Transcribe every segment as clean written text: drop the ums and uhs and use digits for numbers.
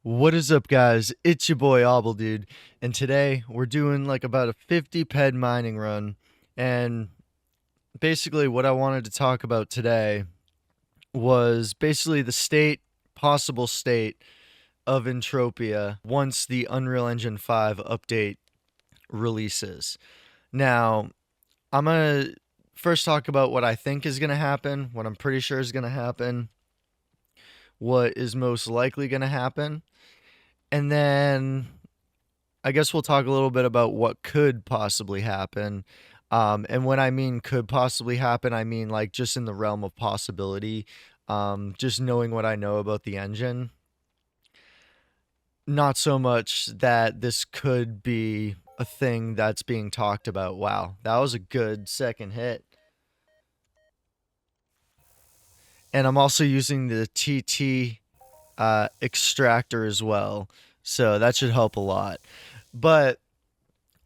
What is up, guys? It's your boy obbldude, and today we're doing like about a 50 ped mining run. And basically, what I wanted to talk about today was basically the possible state of Entropia once the Unreal Engine 5 update releases. Now, I'm gonna first talk about what I think is gonna happen, what I'm pretty sure is gonna happen, what is most likely gonna happen, and then I guess we'll talk a little bit about what could possibly happen. And when I mean could possibly happen, I mean like just in the realm of possibility. Just knowing what I know about the engine. Not so much that this could be a thing that's being talked about. Wow, that was a good second hit. And I'm also using the TT extractor as well. So that should help a lot. But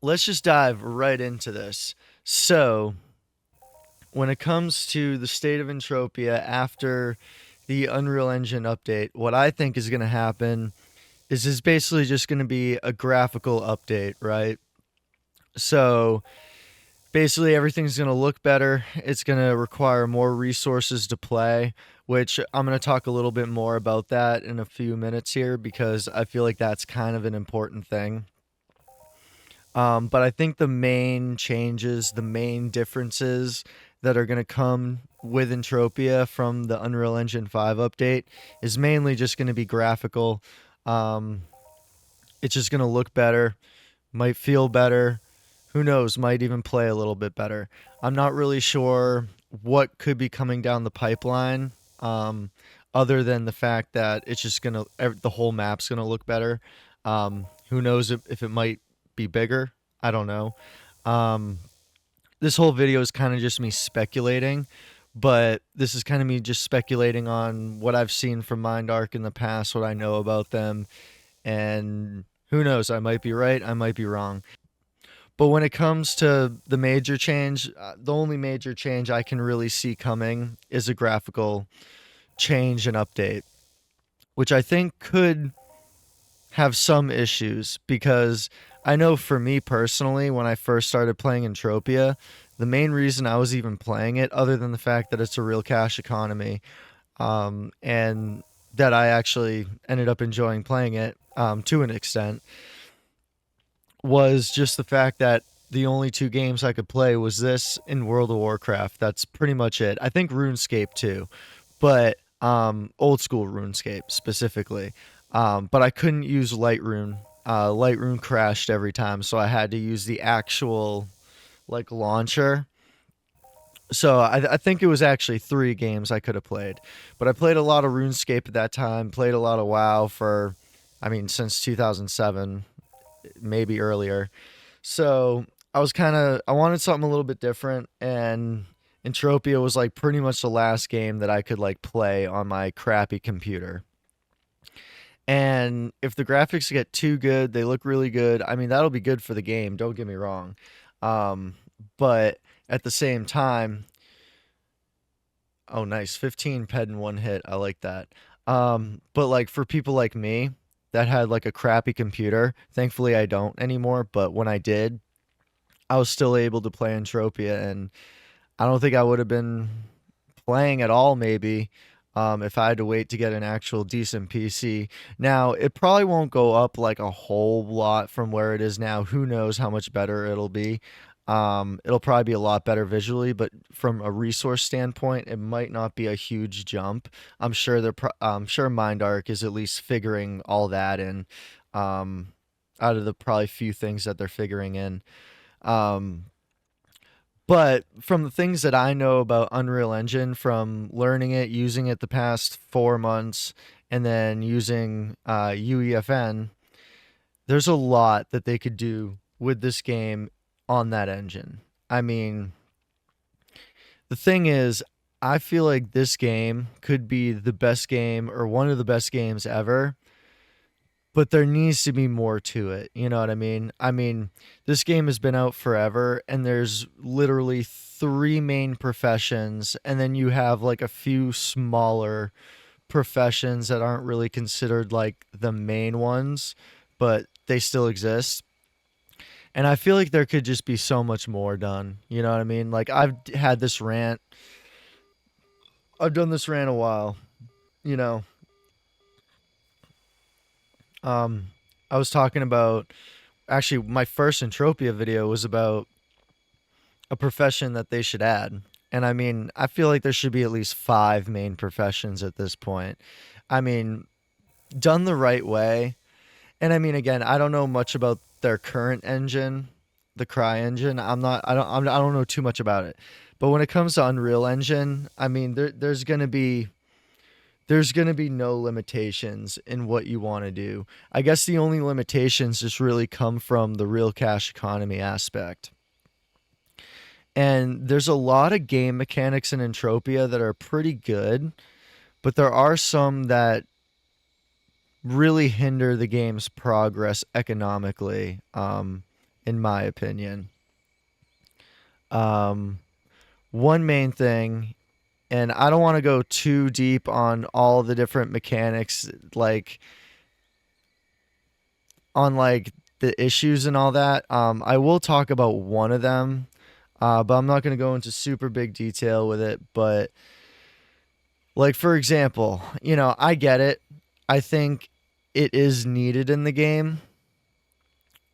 let's just dive right into this. So, when it comes to the state of Entropia after the Unreal Engine update, what I think is going to happen is basically just going to be a graphical update, right? So, basically everything's going to look better. It's going to require more resources to play, which I'm going to talk a little bit more about that in a few minutes here because I feel like that's kind of an important thing. But I think the main changes, the main differences that are going to come with Entropia from the Unreal Engine 5 update is mainly just going to be graphical. Um, it's just going to look better, might feel better. Who knows, might even play a little bit better. I'm not really sure what could be coming down the pipeline, other than the fact that it's just going to, the whole map's going to look better. Who knows if it might be bigger? I don't know. Um, this whole video is kind of just me speculating, but this is kind of me just speculating on what I've seen from MindArk in the past, what I know about them, and who knows, I might be right, I might be wrong. But when it comes to the major change, the only major change I can really see coming is a graphical change and update, which I think could have some issues because I know for me personally, when I first started playing Entropia, the main reason I was even playing it, other than the fact that it's a real cash economy, and that I actually ended up enjoying playing it to an extent, was just the fact that the only two games I could play was this in World of Warcraft. That's pretty much it. I think RuneScape too, but old school RuneScape specifically. But I couldn't use Lightroom. Lightroom crashed every time, so I had to use the actual like launcher. So I think it was actually three games I could have played, but I played a lot of RuneScape at that time. Played a lot of WoW for, I mean, since 2007, maybe earlier. So I wanted something a little bit different, and Entropia was like pretty much the last game that I could like play on my crappy computer. And if the graphics get too good, they look really good. I mean, that'll be good for the game, don't get me wrong. Um, but at the same time, oh, nice. 15 ped in one hit. I like that. But like for people like me that had like a crappy computer, thankfully I don't anymore. But when I did, I was still able to play Entropia, and I don't think I would have been playing at all, maybe, if I had to wait to get an actual decent PC. Now, it probably won't go up like a whole lot from where it is now. Who knows how much better it'll be? It'll probably be a lot better visually, but from a resource standpoint, it might not be a huge jump. I'm sure MindArk is at least figuring all that in, um, out of the probably few things that they're figuring in. Um, but from the things that I know about Unreal Engine, from learning it, using it the past 4 months, and then using UEFN, there's a lot that they could do with this game on that engine. I mean, the thing is, I feel like this game could be the best game or one of the best games ever, but there needs to be more to it. You know what I mean? I mean, this game has been out forever, and there's literally three main professions, and then you have like a few smaller professions that aren't really considered like the main ones, but they still exist. And I feel like there could just be so much more done. You know what I mean? Like I've had this rant. I've done this rant a while. You know, um, I was talking about actually my first Entropia video was about a profession that they should add. And I mean, I feel like there should be at least 5 main professions at this point. I mean, done the right way. And I mean, again, I don't know much about their current engine, the Cry engine. I don't know too much about it. But when it comes to Unreal Engine, I mean, there's going to be no limitations in what you want to do. I guess the only limitations just really come from the real cash economy aspect. And there's a lot of game mechanics in Entropia that are pretty good, but there are some that really hinder the game's progress economically, in my opinion. Um, One main thing, and I don't want to go too deep on all the different mechanics, like on like the issues and all that. I will talk about one of them, but I'm not going to go into super big detail with it. But like for example, you know, I get it. I think it is needed in the game.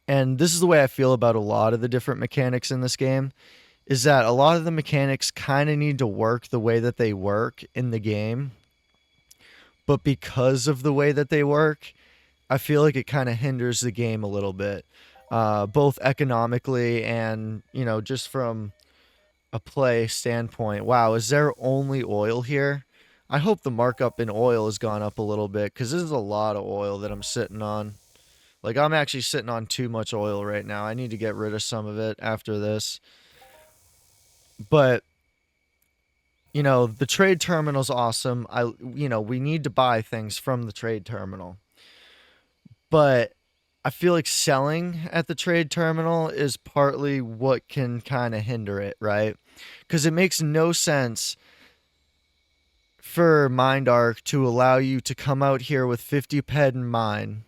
And this is the way I feel about a lot of the different mechanics in this game, is that a lot of the mechanics kind of need to work the way that they work in the game. But because of the way that they work, I feel like it kind of hinders the game a little bit, both economically and, you know, just from a play standpoint. Wow, is there only oil here? I hope the markup in oil has gone up a little bit because this is a lot of oil that I'm sitting on. Like, I'm actually sitting on too much oil right now. I need to get rid of some of it after this. But, you know, the trade terminal's awesome. You know, we need to buy things from the trade terminal. But I feel like selling at the trade terminal is partly what can kind of hinder it, right? Because it makes no sense for MindArk to allow you to come out here with 50 ped in mine.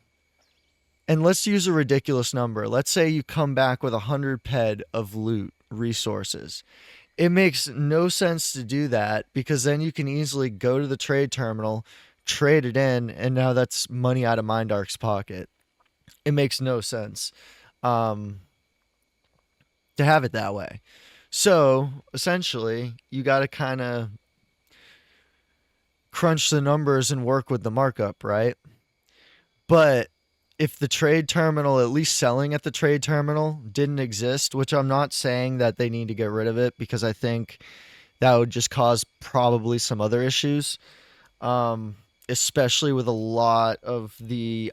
And let's use a ridiculous number. Let's say you come back with 100 ped of loot resources. It makes no sense to do that because then you can easily go to the trade terminal, trade it in, and now that's money out of MindArk's pocket. It makes no sense um, to have it that way. So essentially, you got to kind of crunch the numbers and work with the markup, right? But if the trade terminal, at least selling at the trade terminal, didn't exist, which I'm not saying that they need to get rid of it because I think that would just cause probably some other issues, especially with a lot of the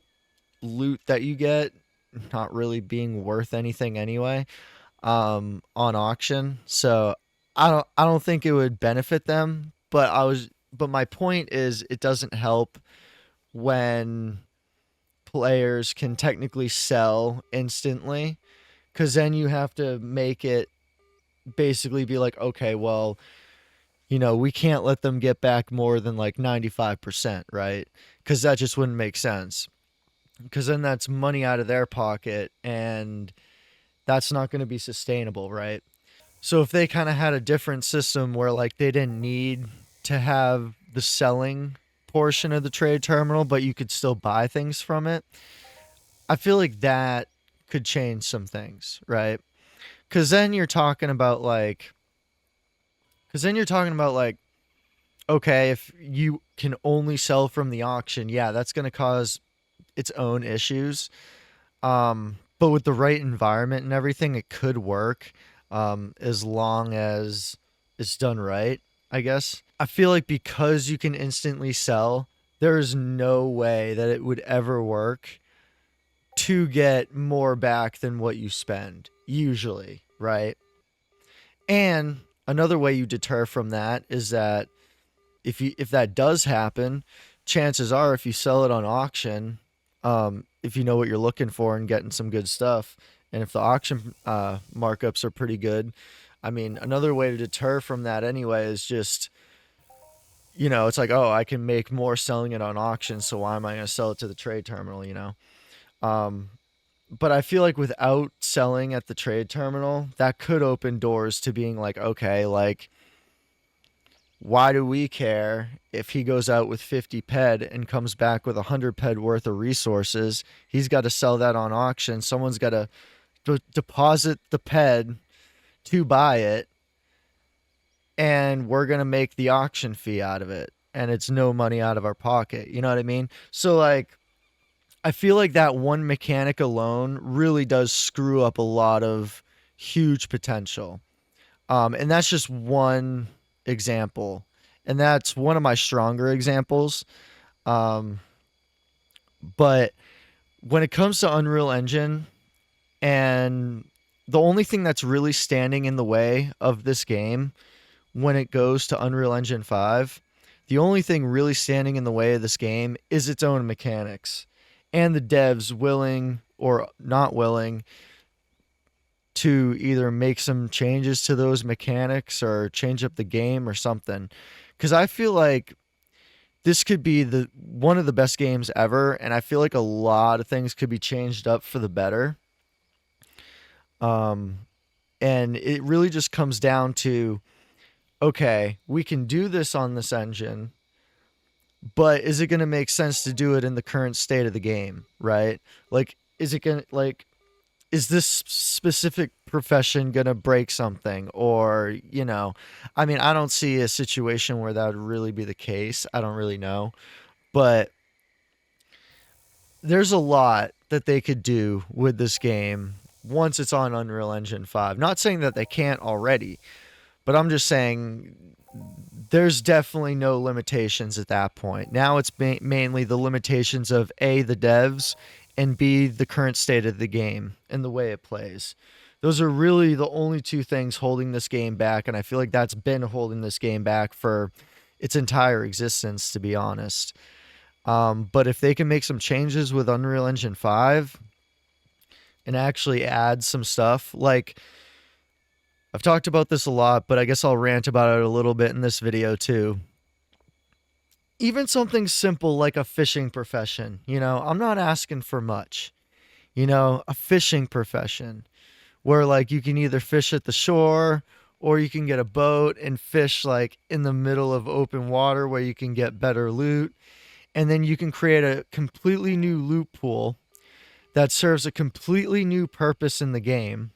loot that you get not really being worth anything anyway, on auction. So I don't think it would benefit them, but my point is it doesn't help when players can technically sell instantly, because then you have to make it basically be like, okay, well, you know, we can't let them get back more than like 95%, right? Because that just wouldn't make sense, because then that's money out of their pocket and that's not going to be sustainable, right? So if they kind of had a different system where like they didn't need to have the selling portion of the trade terminal, but you could still buy things from it, I feel like that could change some things, right? Because then you're talking about like, because then you're talking about like, okay, if you can only sell from the auction, yeah, that's going to cause its own issues. But with the right environment and everything, it could work, as long as it's done right, I guess. I feel like because you can instantly sell, there is no way that it would ever work to get more back than what you spend, usually, right? And another way you deter from that is that if that does happen, chances are if you sell it on auction, if you know what you're looking for and getting some good stuff, and if the auction markups are pretty good, I mean, another way to deter from that anyway is just it's like, oh, I can make more selling it on auction, so why am I going to sell it to the trade terminal, Um, but I feel like without selling at the trade terminal, that could open doors to being like, okay, like, why do we care if he goes out with 50 ped and comes back with 100 ped worth of resources? He's got to sell that on auction. Someone's got to deposit the ped to buy it, and we're going to make the auction fee out of it. And it's no money out of our pocket. You know what I mean? So, like, I feel like that one mechanic alone really does screw up a lot of huge potential. And that's just one example. And that's one of my stronger examples. Um, but when it comes to Unreal Engine, and the only thing that's really standing in the way of this game when it goes to Unreal Engine 5, the only thing really standing in the way of this game is its own mechanics and the devs willing or not willing to either make some changes to those mechanics or change up the game or something. Because I feel like this could be the one of the best games ever, and I feel like a lot of things could be changed up for the better. Um, and it really just comes down to, okay, we can do this on this engine, but is it going to make sense to do it in the current state of the game, right? Like, is it going to, like, is this specific profession going to break something? Or, I mean, I don't see a situation where that would really be the case. I don't really know. But there's a lot that they could do with this game once it's on Unreal Engine 5. Not saying that they can't already, but I'm just saying there's definitely no limitations at that point. Now it's mainly the limitations of A, the devs, and B, the current state of the game and the way it plays. Those are really the only two things holding this game back, and I feel like that's been holding this game back for its entire existence, to be honest. But if they can make some changes with Unreal Engine 5 and actually add some stuff, like, I've talked about this a lot, but I guess I'll rant about it a little bit in this video too. Even something simple like a fishing profession, I'm not asking for much. A fishing profession where, like, you can either fish at the shore or you can get a boat and fish, like, in the middle of open water where you can get better loot. And then you can create a completely new loot pool that serves a completely new purpose in the game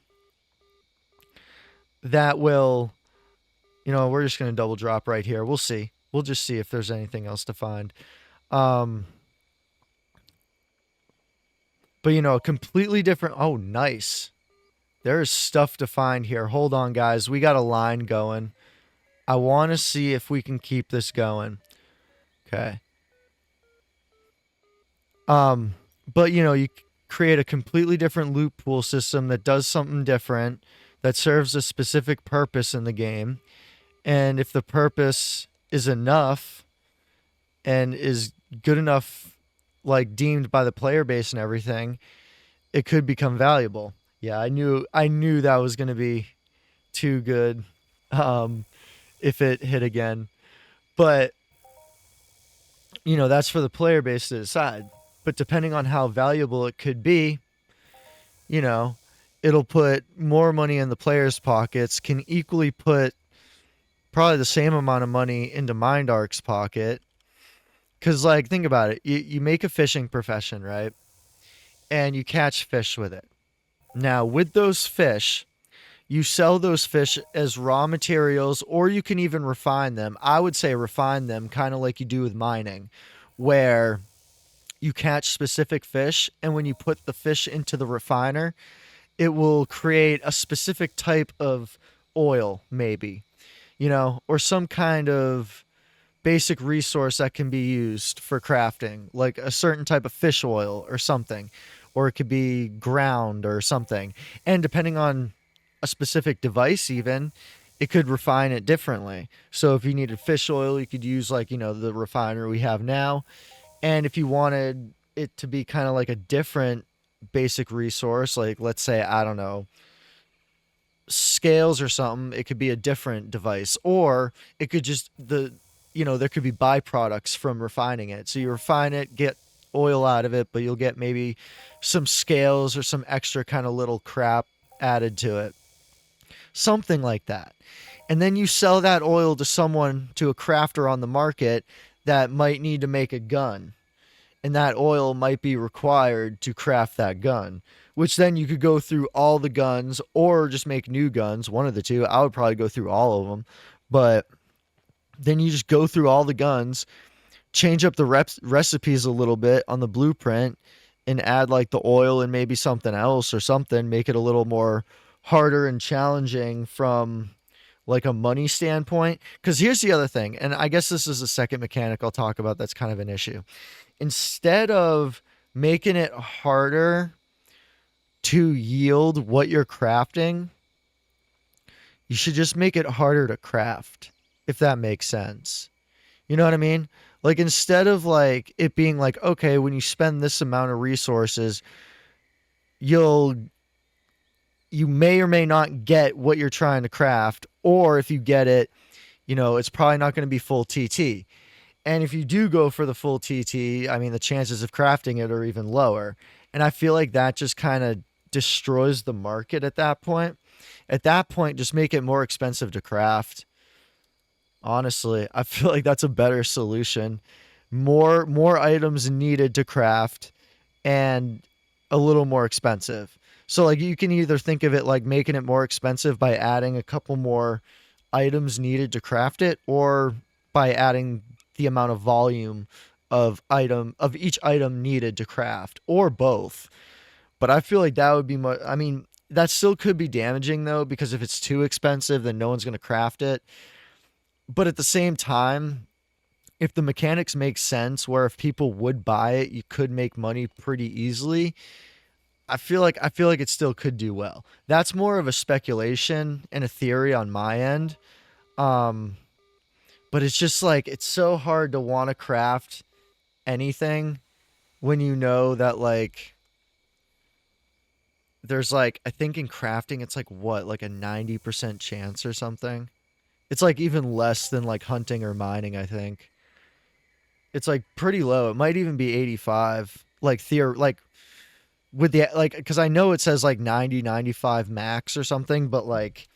that will, we're just going to double drop right here. We'll see. We'll just see if there's anything else to find. But, a completely different. Oh, nice. There's stuff to find here. Hold on, guys. We got a line going. I want to see if we can keep this going. Okay. But, you create a completely different loot pool system that does something different, that serves a specific purpose in the game. And if the purpose is enough and is good enough, like, deemed by the player base and everything, it could become valuable. Yeah, I knew that was going to be too good if it hit again. But, that's for the player base to decide. But depending on how valuable it could be, it'll put more money in the players' pockets, can equally put probably the same amount of money into MindArk's pocket. Because, like, think about it. You make a fishing profession, right? And you catch fish with it. Now, with those fish, you sell those fish as raw materials, or you can even refine them. I would say refine them, kind of like you do with mining, where you catch specific fish, and when you put the fish into the refiner, it will create a specific type of oil, maybe, or some kind of basic resource that can be used for crafting, like a certain type of fish oil or something, or it could be ground or something. And depending on a specific device, even, it could refine it differently. So if you needed fish oil, you could use, like, the refiner we have now. And if you wanted it to be kind of like a different basic resource, like, let's say, I don't know, scales or something, it could be a different device. Or it could just, the there could be byproducts from refining it. So you refine it, get oil out of it, but you'll get maybe some scales or some extra kind of little crap added to it. Something like that. And then you sell that oil to someone, to a crafter on the market that might need to make a gun. And that oil might be required to craft that gun, which then you could go through all the guns or just make new guns, one of the two. I would probably go through all of them. But then you just go through all the guns, change up the recipes a little bit on the blueprint, and add like the oil and maybe something else or something, make it a little more harder and challenging from like a money standpoint. Because here's the other thing, and I guess this is the second mechanic I'll talk about that's kind of an issue. Instead of making it harder to yield what you're crafting, you should just make it harder to craft, if that makes sense. You know what I mean? Like instead of like it being like, okay, when you spend this amount of resources, you may or may not get what you're trying to craft, or if you get it, it's probably not going to be full TT. And if you do go for the full TT, I mean, the chances of crafting it are even lower. And I feel like that just kind of destroys the market at that point. At that point, just make it more expensive to craft. Honestly, I feel like that's a better solution. More items needed to craft and a little more expensive. So like you can either think of it like making it more expensive by adding a couple more items needed to craft it, or by adding the amount of volume of each item needed to craft, or both. But I feel like that would be much. I mean, that still could be damaging though, because if it's too expensive, then no one's going to craft it. But at the same time, if the mechanics make sense, where if people would buy it, you could make money pretty easily. I feel like it still could do well. That's more of a speculation and a theory on my end. Um, but it's just like it's so hard to want to craft anything when you know that like there's like I think in crafting it's like what, like a 90% chance or something. It's like even less than like hunting or mining, I think. It's like pretty low. It might even be 85. Like with the like cuz I know it says like 90 95 max or something, but like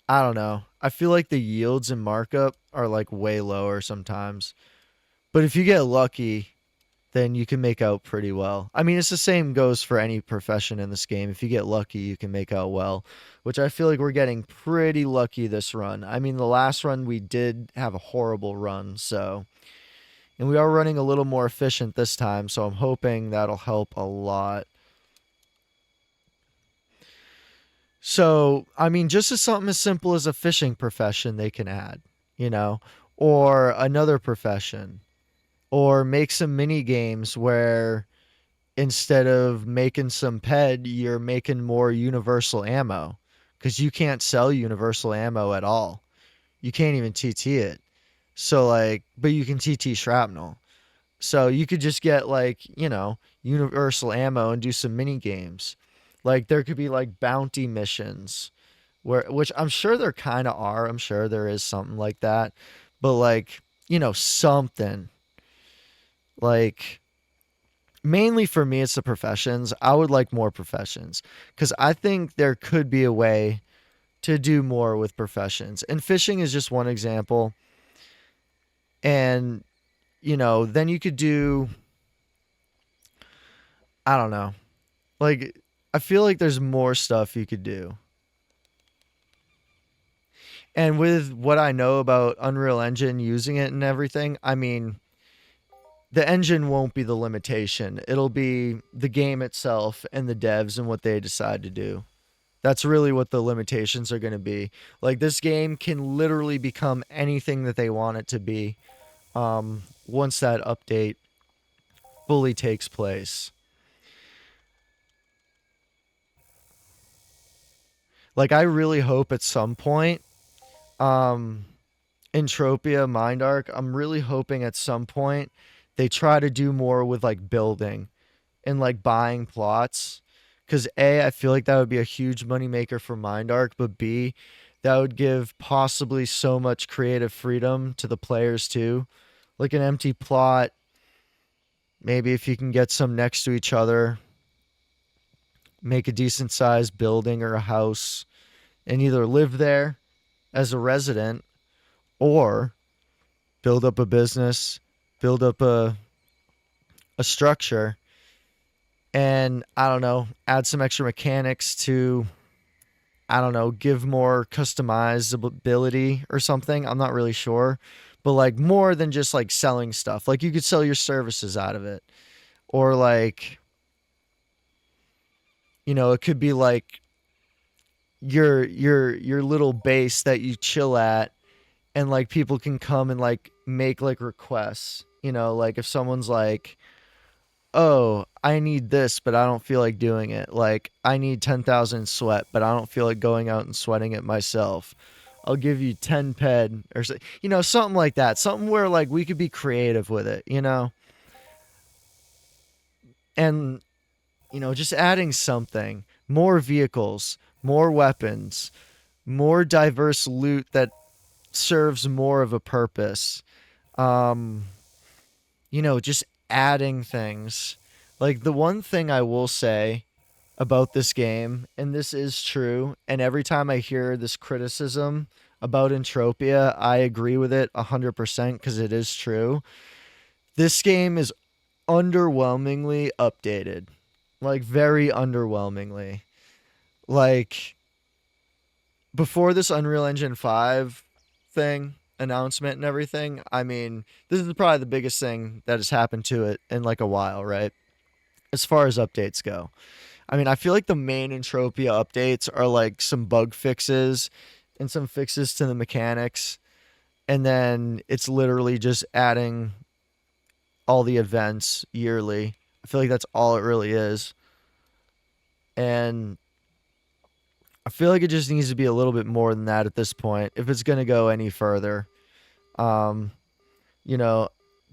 I don't know. I feel like the yields and markup are like way lower sometimes. But if you get lucky, then you can make out pretty well. I mean, it's the same goes for any profession in this game. If you get lucky, you can make out well, which I feel like we're getting pretty lucky this run. I mean, the last run we did have a horrible run, so and we are running a little more efficient this time, so I'm hoping that'll help a lot. So, I mean, just as something as simple as a fishing profession they can add, you know, or another profession, or make some mini games where instead of making some ped, you're making more universal ammo, because you can't sell universal ammo at all. You can't even TT it. So like, but you can TT shrapnel. So you could just get like, universal ammo and do some mini games. Like there could be like bounty missions which I'm sure there kind of are. I'm sure there is something like that. But like, something like mainly for me it's the professions. I would like more professions cuz I think there could be a way to do more with professions. And fishing is just one example. And then you could do I don't know. Like I feel like there's more stuff you could do. And with what I know about Unreal Engine using it and everything, I mean, the engine won't be the limitation. It'll be the game itself and the devs and what they decide to do. That's really what the limitations are going to be. Like this game can literally become anything that they want it to be once that update fully takes place. Like I really hope at some point, um, Entropia, MindArk, I'm really hoping at some point they try to do more with like building and like buying plots. Because A, I feel like that would be a huge moneymaker for MindArk, but B, that would give possibly so much creative freedom to the players too. Like an empty plot, maybe if you can get some next to each other, make a decent sized building or a house and either live there as a resident or build up a business, build up a structure, and I don't know, add some extra mechanics to, I don't know, give more customizability or something. I'm not really sure. But like more than just like selling stuff. Like you could sell your services out of it. Or like, it could be like your little base that you chill at, and like people can come and like make like requests. Like if someone's like, oh, I need this, but I don't feel like doing it. Like, I need 10,000 sweat, but I don't feel like going out and sweating it myself. I'll give you 10 ped or something like that. Something where like we could be creative with it. And, just adding something, more vehicles, more weapons, more diverse loot that serves more of a purpose. Um, just adding things. Like the one thing I will say about this game, and this is true, and every time I hear this criticism about Entropia, I agree with it 100% because it is true. This game is underwhelmingly updated. Like very underwhelmingly. Like before this Unreal Engine 5 thing announcement and everything, I mean, this is probably the biggest thing that has happened to it in like a while, right? As far as updates go. I mean, I feel like the main Entropia updates are like some bug fixes and some fixes to the mechanics. And then it's literally just adding all the events yearly. I feel like that's all it really is. And I feel like it just needs to be a little bit more than that at this point if it's going to go any further. Um, you know,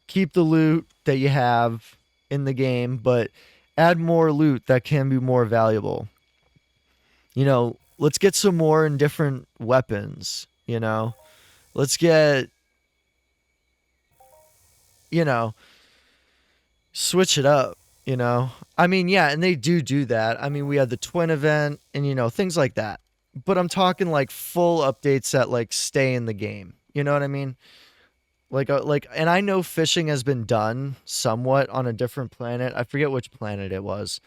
keep the loot that you have in the game, but add more loot that can be more valuable. Let's get some more in different weapons. Let's get, you know, switch it up. I mean, yeah, and they do that. I mean, we had the twin event and, things like that. But I'm talking like full updates that like stay in the game. You know what I mean? And I know fishing has been done somewhat on a different planet. I forget which planet it was,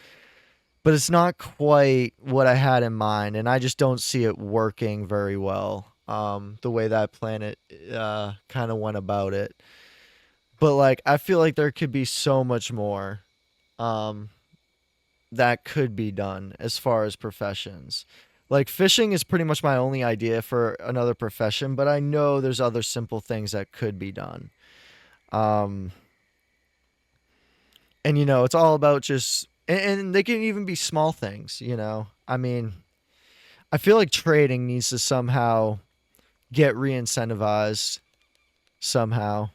but it's not quite what I had in mind, and I just don't see it working very well. The way that planet kind of went about it, but like I feel like there could be so much more um, that could be done as far as professions. Like fishing is pretty much my only idea for another profession, but I know there's other simple things that could be done. Um, and it's all about just, and they can even be small things. I mean, I feel like trading needs to somehow get re-incentivized somehow.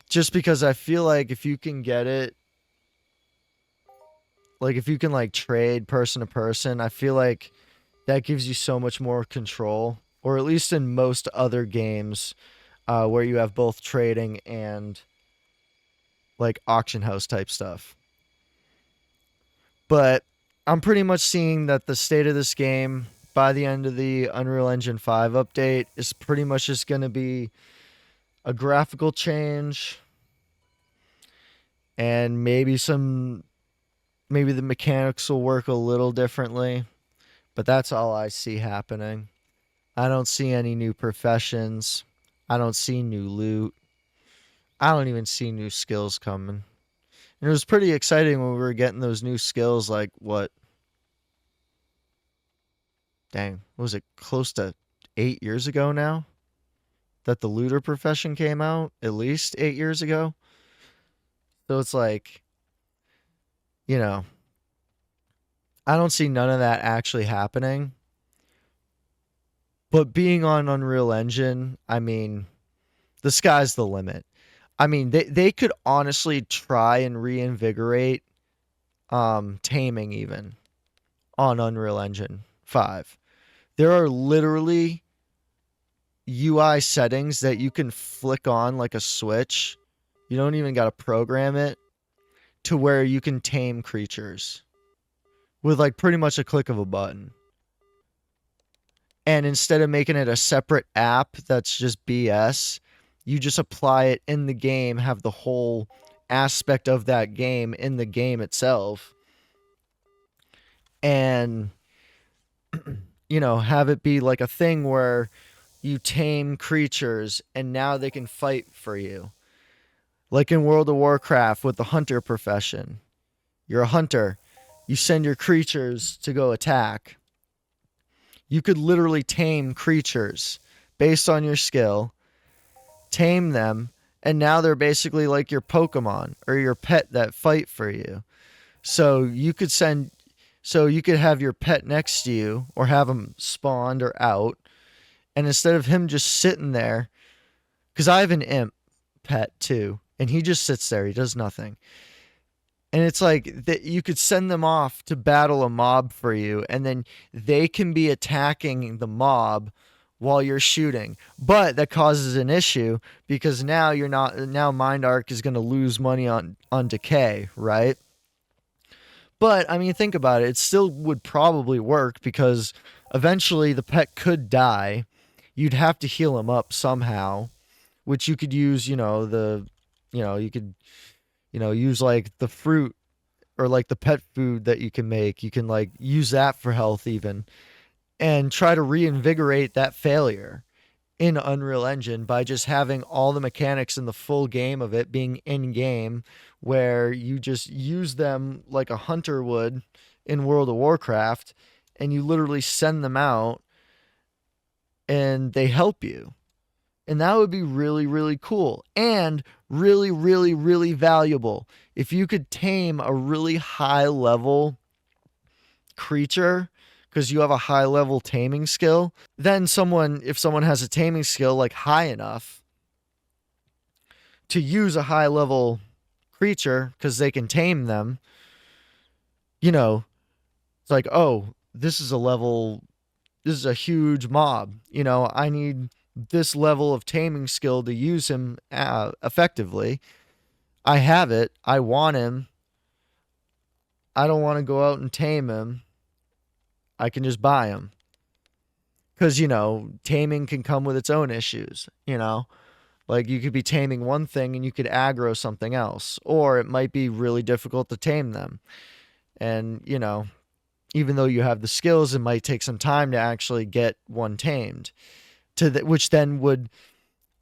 Just because I feel like if you can get it, like if you can like trade person to person, I feel like that gives you so much more control. Or at least in most other games where you have both trading and like auction house type stuff. But I'm pretty much seeing that the state of this game by the end of the Unreal Engine 5 update is pretty much just going to be a graphical change and maybe the mechanics will work a little differently, but that's all I see happening. I don't see any new professions. I don't see new loot. I don't even see new skills coming. And it was pretty exciting when we were getting those new skills like what? Dang, was it close to 8 years ago now that the looter profession came out? At least 8 years ago. So it's like, you know, I don't see none of that actually happening. But being on Unreal Engine, I mean, the sky's the limit. I mean, they could honestly try and reinvigorate taming even on Unreal Engine 5. There are literally UI settings that you can flick on like a switch. You don't even got to program it to where you can tame creatures with like pretty much a click of a button. And instead of making it a separate app that's just BS, you just apply it in the game, have the whole aspect of that game in the game itself, and have it be like a thing where you tame creatures and now they can fight for you. Like in World of Warcraft with the hunter profession. You're a hunter. You send your creatures to go attack. You could literally tame creatures based on your skill, tame them, and now they're basically like your Pokemon or your pet that fight for you. So you could have your pet next to you or have him spawned or out, and instead of him just sitting there, because I have an imp pet too, and he just sits there, he does nothing. And it's like that you could send them off to battle a mob for you, and then they can be attacking the mob while you're shooting. But that causes an issue because now MindArk is going to lose money on decay, right? But I mean, think about it. It still would probably work because eventually the pet could die. You'd have to heal him up somehow, which you could use, you could, use like the fruit or like the pet food that you can make. You can like use that for health even and try to reinvigorate that failure in Unreal Engine by just having all the mechanics in the full game of it being in game, where you just use them like a hunter would in World of Warcraft, and you literally send them out and they help you. And that would be really, really cool and really, really, really valuable. If you could tame a really high level creature because you have a high level taming skill, then if someone has a taming skill like high enough to use a high level creature because they can tame them, it's like, oh, this is a huge mob. I need this level of taming skill to use him effectively. I have it. I want him. I don't want to go out and tame him. I can just buy him. Because, taming can come with its own issues, Like you could be taming one thing and you could aggro something else. Or it might be really difficult to tame them. And, even though you have the skills, it might take some time to actually get one tamed. Which then would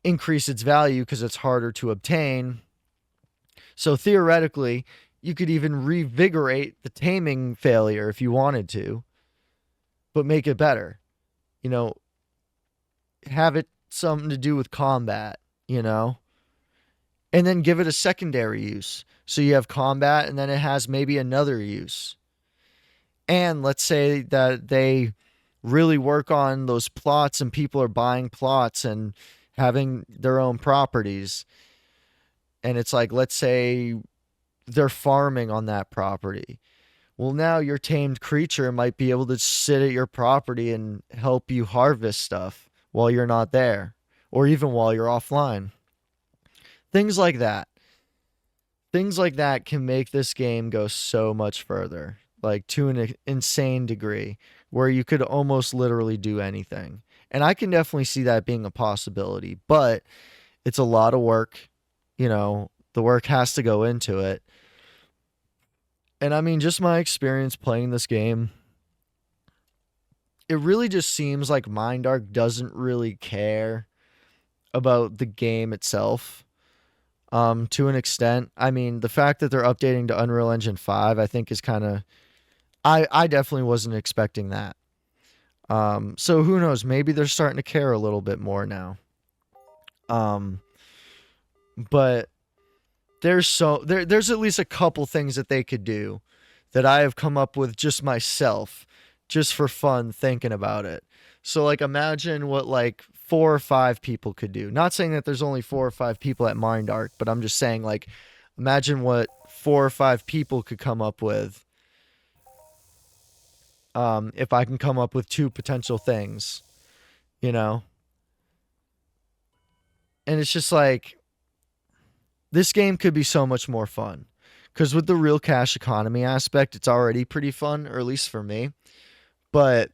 increase its value because it's harder to obtain. So theoretically, you could even revigorate the taming failure if you wanted to, but make it better. Have it something to do with combat, and then give it a secondary use. So you have combat and then it has maybe another use. And let's say that they really work on those plots and people are buying plots and having their own properties. And it's like, let's say they're farming on that property. Well, now your tamed creature might be able to sit at your property and help you harvest stuff while you're not there, or even while you're offline. Things like that. Things like that can make this game go so much further, like to an insane degree, where you could almost literally do anything. And I can definitely see that being a possibility, but it's a lot of work. The work has to go into it. And I mean, just my experience playing this game, it really just seems like MindArk doesn't really care about the game itself. To an extent. I mean, the fact that they're updating to Unreal Engine 5, I think is kind of, I definitely wasn't expecting that. So who knows? Maybe they're starting to care a little bit more now. But there's at least a couple things that they could do that I have come up with just myself, just for fun, thinking about it. So like imagine what like 4 or 5 people could do. Not saying that there's only 4 or 5 people at MindArk, but I'm just saying like imagine what 4 or 5 people could come up with if I can come up with two potential things, you know? And it's just like, this game could be so much more fun. Because with the real cash economy aspect, it's already pretty fun, or at least for me. But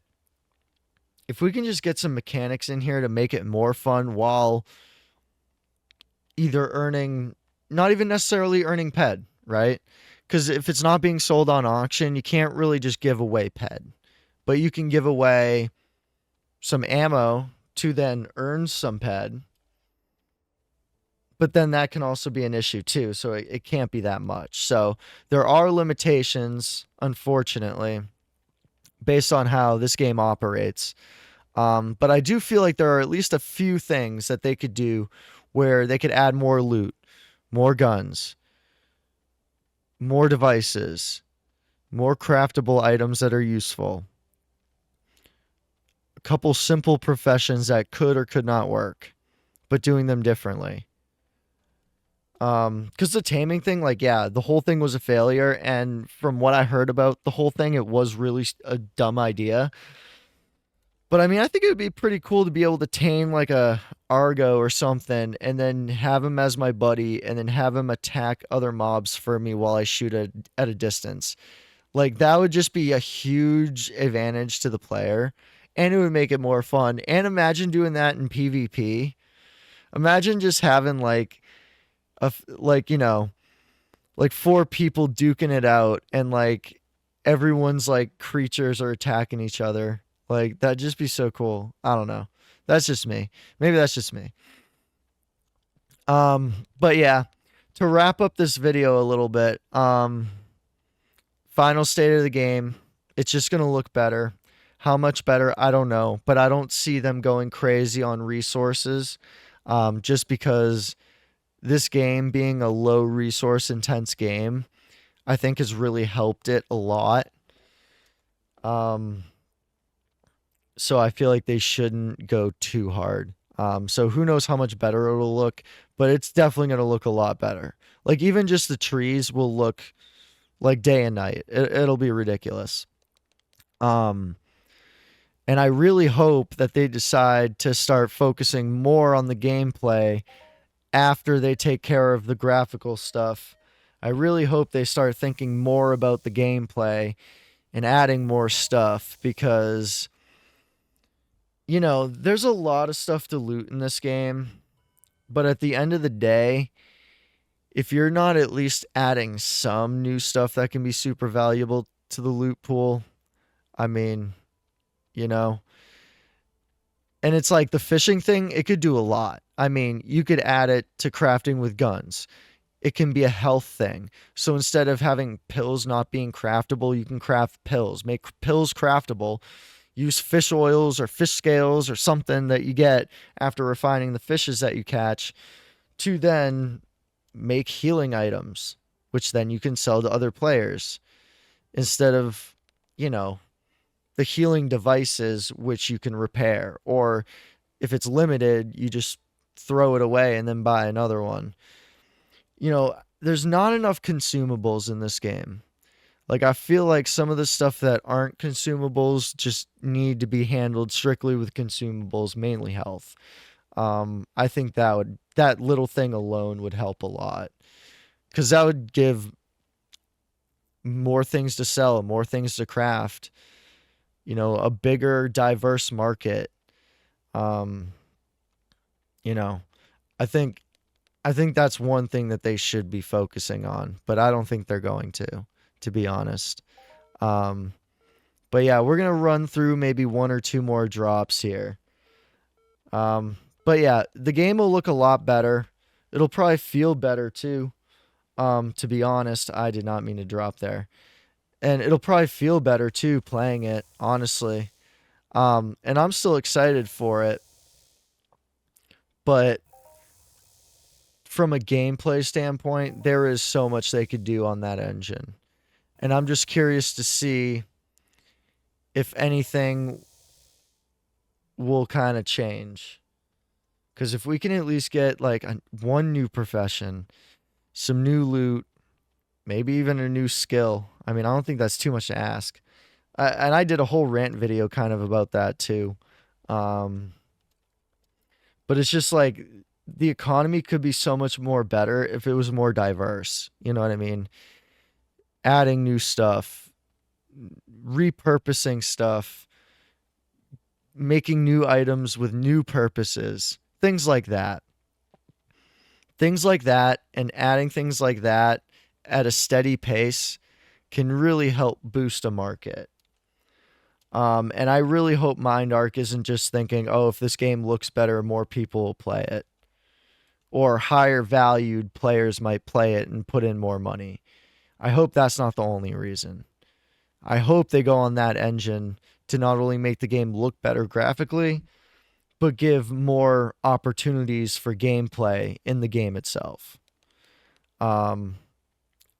if we can just get some mechanics in here to make it more fun while either earning, not even necessarily earning ped, right? Because if it's not being sold on auction, you can't really just give away ped. But you can give away some ammo to then earn some ped. But then that can also be an issue too. So it can't be that much. So there are limitations, unfortunately, based on how this game operates. But I do feel like there are at least a few things that they could do where they could add more loot, more guns, more devices, more craftable items that are useful, a couple simple professions that could or could not work, but doing them differently. Because the taming thing, like, yeah, the whole thing was a failure, and from what I heard about the whole thing, it was really a dumb idea. But I mean, I think it would be pretty cool to be able to tame like a Argo or something, and then have him as my buddy, and then have him attack other mobs for me while I shoot at a distance. Like, that would just be a huge advantage to the player, and it would make it more fun. And imagine doing that in PvP. Imagine just having like, you know, like four people duking it out, and like everyone's like creatures are attacking each other. Like, that'd just be so cool. I don't know. That's just me. Maybe that's just me. But yeah, to wrap up this video a little bit, final state of the game, it's just gonna look better. How much better, I don't know, but I don't see them going crazy on resources, just because this game being a low resource intense game, I think has really helped it a lot. So I feel like they shouldn't go too hard. So who knows how much better it'll look, but it's definitely going to look a lot better. Like, even just the trees will look like day and night. It'll be ridiculous. And I really hope that they decide to start focusing more on the gameplay after they take care of the graphical stuff. I really hope they start thinking more about the gameplay and adding more stuff, because, you know, there's a lot of stuff to loot in this game, but at the end of the day, if you're not at least adding some new stuff that can be super valuable to the loot pool, I mean, you know, and it's like the fishing thing, it could do a lot. I mean, you could add it to crafting with guns. It can be a health thing. So instead of having pills not being craftable, you can craft pills. Make pills craftable. Use fish oils or fish scales or something that you get after refining the fishes that you catch to then make healing items, which then you can sell to other players instead of, you know, the healing devices which you can repair. Or if it's limited, you just throw it away and then buy another one. You know, there's not enough consumables in this game. Like, I feel like some of the stuff that aren't consumables just need to be handled strictly with consumables, mainly health. I think that little thing alone would help a lot, because that would give more things to sell, more things to craft. You know, a bigger, diverse market. Um, you know, I think that's one thing that they should be focusing on, but I don't think they're going to be honest. Um, but yeah, we're gonna run through maybe one or two more drops here. But yeah, the game will look a lot better. It'll probably feel better too. To be honest, I did not mean to drop there. And it'll probably feel better too playing it, honestly. And I'm still excited for it. But from a gameplay standpoint, there is so much they could do on that engine. And I'm just curious to see if anything will kind of change. Because if we can at least get like one new profession, some new loot, maybe even a new skill. I mean, I don't think that's too much to ask. And I did a whole rant video kind of about that too. Um, but it's just like the economy could be so much more better if it was more diverse. You know what I mean? Adding new stuff, repurposing stuff, making new items with new purposes, things like that. Things like that, and adding things like that at a steady pace can really help boost a market. And I really hope MindArk isn't just thinking, oh, if this game looks better, more people will play it. Or higher valued players might play it and put in more money. I hope that's not the only reason. I hope they go on that engine to not only make the game look better graphically, but give more opportunities for gameplay in the game itself. Um,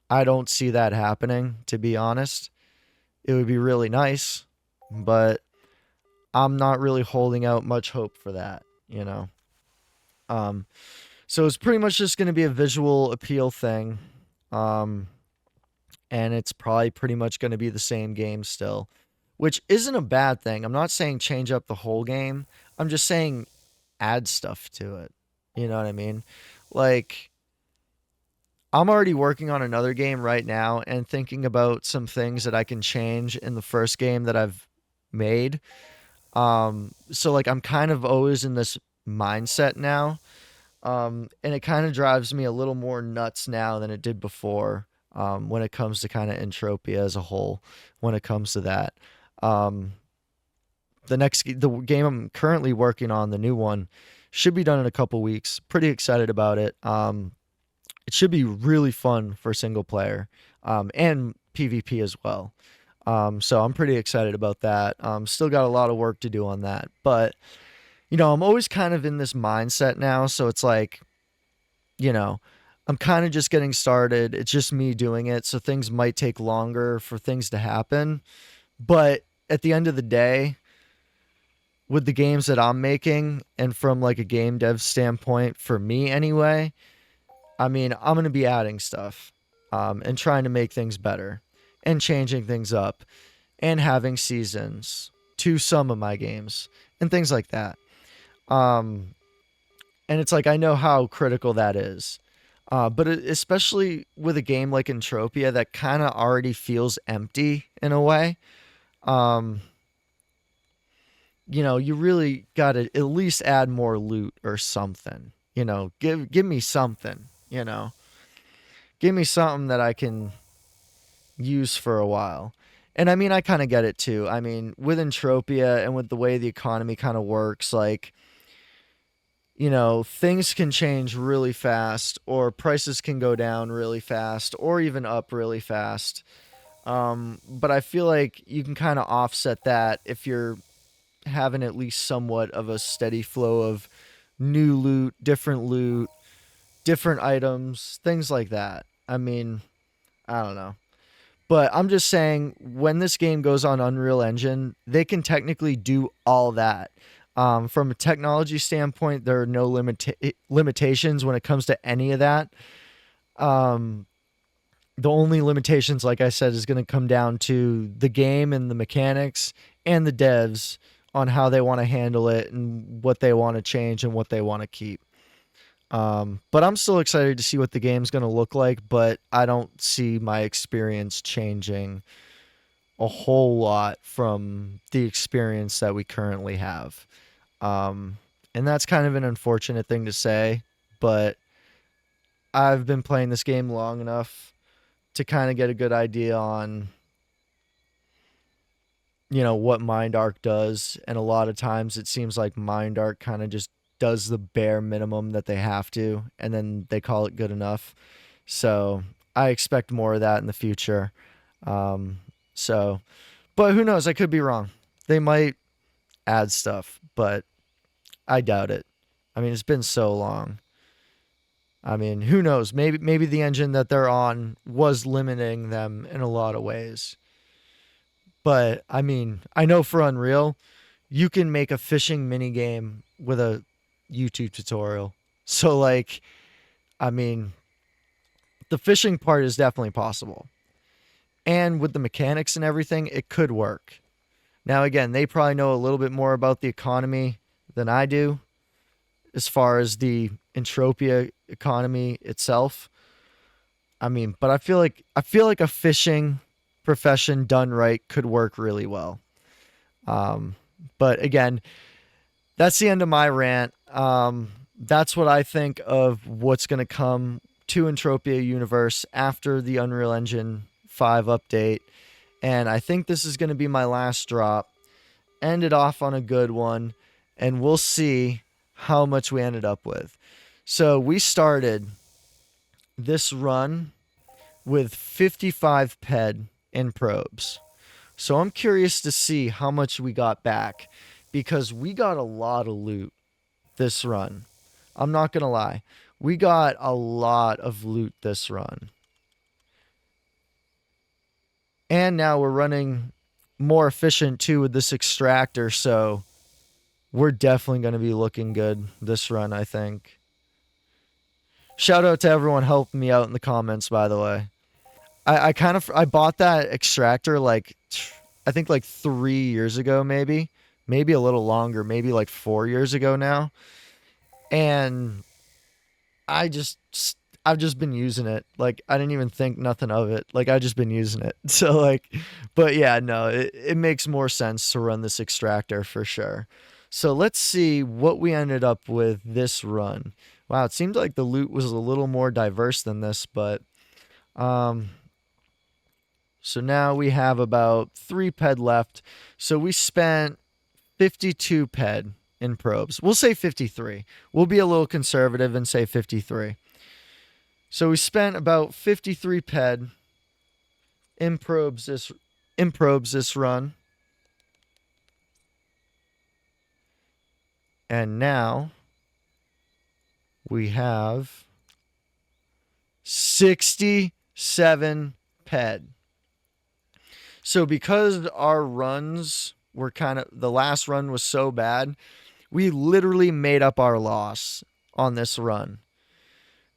I don't see that happening, to be honest. It would be really nice, but I'm not really holding out much hope for that, you know? Um, so it's pretty much just going to be a visual appeal thing. Um, and it's probably pretty much going to be the same game still, which isn't a bad thing. I'm not saying change up the whole game. I'm just saying add stuff to it. You know what I mean? Like, I'm already working on another game right now and thinking about some things that I can change in the first game that I've made. So like I'm kind of always in this mindset now. And it kind of drives me a little more nuts now than it did before. When it comes to kind of Entropia as a whole, when it comes to that. Um, the game I'm currently working on, the new one, should be done in a couple weeks. Pretty excited about it. It should be really fun for single player, and PvP as well. So I'm pretty excited about that. Still got a lot of work to do on that, but I'm always kind of in this mindset now. So it's like, you know, I'm kind of just getting started. It's just me doing it. So things might take longer for things to happen. But at the end of the day, with the games that I'm making and from like a game dev standpoint, for me anyway, I mean, I'm going to be adding stuff, and trying to make things better and changing things up and having seasons to some of my games and things like that. Um, and it's like I know how critical that is. But especially with a game like Entropia that kind of already feels empty in a way, um, you really got to at least add more loot or something. Give me something. Give me something that I can use for a while. And I mean, I kind of get it too. I mean, with Entropia and with the way the economy kind of works, like, things can change really fast, or prices can go down really fast, or even up really fast. But I feel like you can kind of offset that if you're having at least somewhat of a steady flow of new loot, different items, things like that. I mean, I don't know. But I'm just saying, when this game goes on Unreal Engine, they can technically do all that. From a technology standpoint, there are no limitations when it comes to any of that. Um, the only limitations, like I said, is going to come down to the game and the mechanics and the devs on how they want to handle it and what they want to change and what they want to keep. But I'm still excited to see what the game's going to look like, but I don't see my experience changing a whole lot from the experience that we currently have. Um, and that's kind of an unfortunate thing to say, but I've been playing this game long enough to kind of get a good idea on, what MindArk does. And a lot of times it seems like MindArk kind of just does the bare minimum that they have to, and then they call it good enough. So I expect more of that in the future. Um, so, but who knows? I could be wrong. They might add stuff, but I doubt it. I mean, it's been so long. I mean, who knows? Maybe the engine that they're on was limiting them in a lot of ways. But I mean, I know for Unreal, you can make a fishing mini game with a YouTube tutorial. So like, I mean, the fishing part is definitely possible. And with the mechanics and everything, it could work. Now, again, they probably know a little bit more about the economy than I do as far as the Entropia economy itself. I mean, but I feel like a fishing profession done right could work really well. Um, but again, that's the end of my rant. That's what I think of what's going to come to Entropia Universe after the Unreal Engine 5 update. And I think this is going to be my last drop. End it off on a good one, and we'll see how much we ended up with. So we started this run with 55 ped in probes. So I'm curious to see how much we got back because we got a lot of loot this run. I'm not going to lie. We got a lot of loot this run. And now we're running more efficient too with this extractor, so we're definitely going to be looking good this run, I think. Shout out to everyone helping me out in the comments, by the way. I bought that extractor like I think like 3 years ago, maybe a little longer, maybe like 4 years ago now, and I just I've just been using it. Like I didn't even think nothing of it. Like I just been using it. So like, but yeah, no, it makes more sense to run this extractor for sure. So let's see what we ended up with this run. Wow, it seemed like the loot was a little more diverse than this, but um so now we have about 3 ped left. So we spent 52 ped in probes. We'll say 53. We'll be a little conservative and say 53. So we spent about 53 ped in probes this run. And now we have 67 ped. So because our runs were the last run was so bad, we literally made up our loss on this run.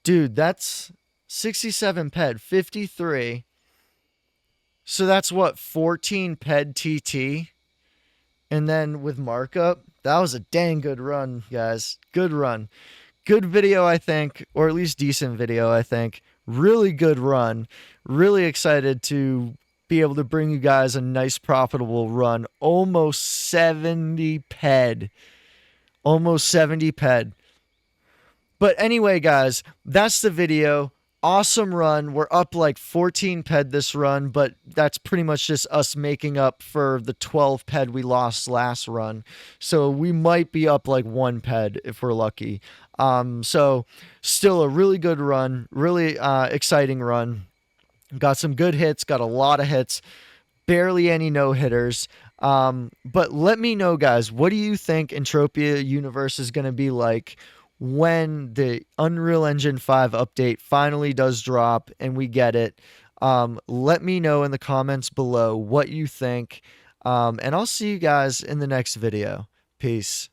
Dude, that's 67 ped, 53. So that's what, 14 ped TT? And then with markup, that was a dang good run, guys. Good run. Good video, I think, or at least decent video, I think. Really good run. Really excited to be able to bring you guys a nice profitable run. Almost 70 ped. Almost 70 ped. But anyway, guys, that's the video. Awesome run. We're up like 14 ped this run, but that's pretty much just us making up for the 12 ped we lost last run. So we might be up like 1 ped if we're lucky. So still a really good run, really exciting run. Got some good hits, got a lot of hits, barely any no-hitters. But let me know, guys, what do you think Entropia Universe is going to be like when the Unreal Engine 5 update finally does drop and we get it? Let me know in the comments below what you think. And I'll see you guys in the next video. Peace.